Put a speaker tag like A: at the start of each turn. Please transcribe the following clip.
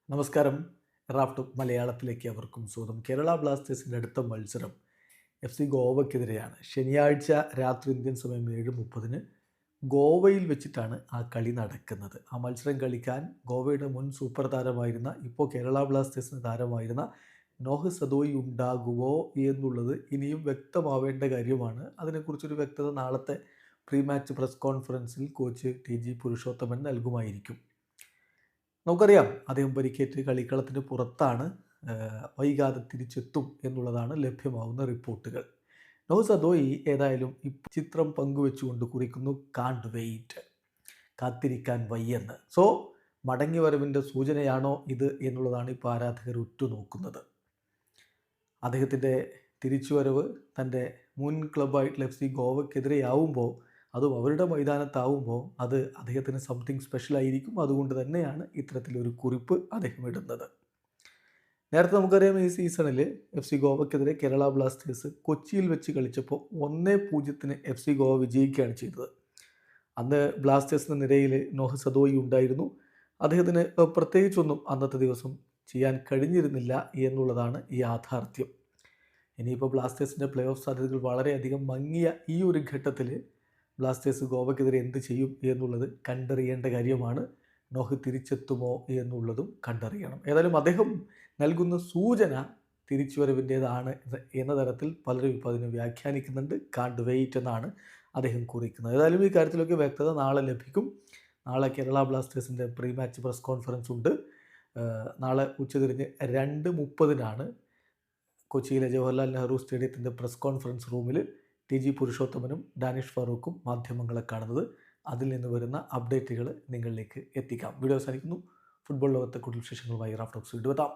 A: നമസ്കാരം. റാഫ്റ്റ് മലയാളത്തിലേക്ക് അവർക്കും സ്വാഗതം. കേരള ബ്ലാസ്റ്റേഴ്സിൻ്റെ അടുത്ത മത്സരം FC ഗോവയ്ക്കെതിരെയാണ്. ശനിയാഴ്ച രാത്രി ഇന്ത്യൻ സമയം 7:30 ഗോവയിൽ വെച്ചിട്ടാണ് ആ കളി നടക്കുന്നത്. ആ മത്സരം കളിക്കാൻ ഗോവയുടെ മുൻ സൂപ്പർ താരമായിരുന്ന, ഇപ്പോൾ കേരള ബ്ലാസ്റ്റേഴ്സിന് താരമായിരുന്ന നോഹ് സദോയി ഉണ്ടാകുമോ എന്നുള്ളത് ഇനിയും വ്യക്തമാവേണ്ട കാര്യമാണ്. അതിനെക്കുറിച്ചൊരു വ്യക്തത നാളത്തെ പ്രീ മാച്ച് പ്രസ് കോൺഫറൻസിൽ കോച്ച് TG പുരുഷോത്തമൻ നൽകുമായിരിക്കും. നമുക്കറിയാം, അദ്ദേഹം പരിക്കേറ്റ് കളിക്കളത്തിന് പുറത്താണ്. വൈകാതെ തിരിച്ചെത്തും എന്നുള്ളതാണ് ലഭ്യമാവുന്ന റിപ്പോർട്ടുകൾ. നോഹ് സദോയി ഏതായാലും ഈ ചിത്രം പങ്കുവെച്ചുകൊണ്ട് കുറിക്കുന്നു, കാണ്ട് വെയിറ്റ്, കാത്തിരിക്കാൻ വയ്യെന്ന്. സോ മടങ്ങി വരവിൻ്റെ സൂചനയാണോ ഇത് എന്നുള്ളതാണ് ഇപ്പോൾ ആരാധകർ ഉറ്റുനോക്കുന്നത്. അദ്ദേഹത്തിൻ്റെ തിരിച്ചുവരവ് തൻ്റെ മുൻ ക്ലബ്ബായിട്ടുള്ള FC ഗോവയ്ക്കെതിരെയാവുമ്പോൾ, അതും അവരുടെ മൈതാനത്താവുമ്പോൾ, അത് അദ്ദേഹത്തിന് സംതിങ് സ്പെഷ്യലായിരിക്കും. അതുകൊണ്ട് തന്നെയാണ് ഇത്തരത്തിലൊരു കുറിപ്പ് അദ്ദേഹം ഇടുന്നത്. നേരത്തെ നമുക്കറിയാം, ഈ സീസണിൽ FC ഗോവയ്ക്കെതിരെ കേരള ബ്ലാസ്റ്റേഴ്സ് കൊച്ചിയിൽ വെച്ച് കളിച്ചപ്പോൾ 1-0 FC ഗോവ വിജയിക്കുകയാണ് ചെയ്തത്. അന്ന് ബ്ലാസ്റ്റേഴ്സിന് നിരയിൽ നോഹ് സദോയി ഉണ്ടായിരുന്നു. അദ്ദേഹത്തിന് പ്രത്യേകിച്ചൊന്നും അന്നത്തെ ദിവസം ചെയ്യാൻ കഴിഞ്ഞിരുന്നില്ല എന്നുള്ളതാണ് ഈ യാഥാർത്ഥ്യം. ഇനിയിപ്പോൾ ബ്ലാസ്റ്റേഴ്സിൻ്റെ പ്ലേ ഓഫ് സാധ്യതകൾ വളരെയധികം മങ്ങിയ ഈ ഒരു ഘട്ടത്തിൽ ബ്ലാസ്റ്റേഴ്സ് ഗോവയ്ക്കെതിരെ എന്ത് ചെയ്യും എന്നുള്ളത് കണ്ടറിയേണ്ട കാര്യമാണ്. നോഹ് തിരിച്ചെത്തുമോ എന്നുള്ളതും കണ്ടറിയണം. ഏതായാലും അദ്ദേഹം നൽകുന്ന സൂചന തിരിച്ചുവരവിൻ്റേതാണ് എന്ന തരത്തിൽ പലരും ഇപ്പോൾ അതിനെ വ്യാഖ്യാനിക്കുന്നുണ്ട്. കാണ്ട് വെയിറ്റ് എന്നാണ് അദ്ദേഹം കുറിക്കുന്നത്. ഏതായാലും ഈ കാര്യത്തിലൊക്കെ വ്യക്തത നാളെ ലഭിക്കും. നാളെ കേരള ബ്ലാസ്റ്റേഴ്സിൻ്റെ പ്രീ മാച്ച് പ്രസ് കോൺഫറൻസ് ഉണ്ട്. നാളെ ഉച്ചതിരിഞ്ഞ് 2:30 കൊച്ചിയിലെ ജവഹർലാൽ നെഹ്റു സ്റ്റേഡിയത്തിൻ്റെ പ്രസ് കോൺഫറൻസ് റൂമിൽ TG പുരുഷോത്തമനും ഡാനിഷ് ഫാറൂഖും മാധ്യമങ്ങളെ കാണുന്നത്. അതിൽ നിന്ന് വരുന്ന അപ്ഡേറ്റുകൾ നിങ്ങളിലേക്ക് എത്തിക്കാം. വീഡിയോ അവസാനിക്കുന്നു. ഫുട്ബോൾ ലോകത്തെ കൂടുതൽ വിശേഷങ്ങളുമായി റാഫ് ടോക്സ് വീണ്ടും എത്താം.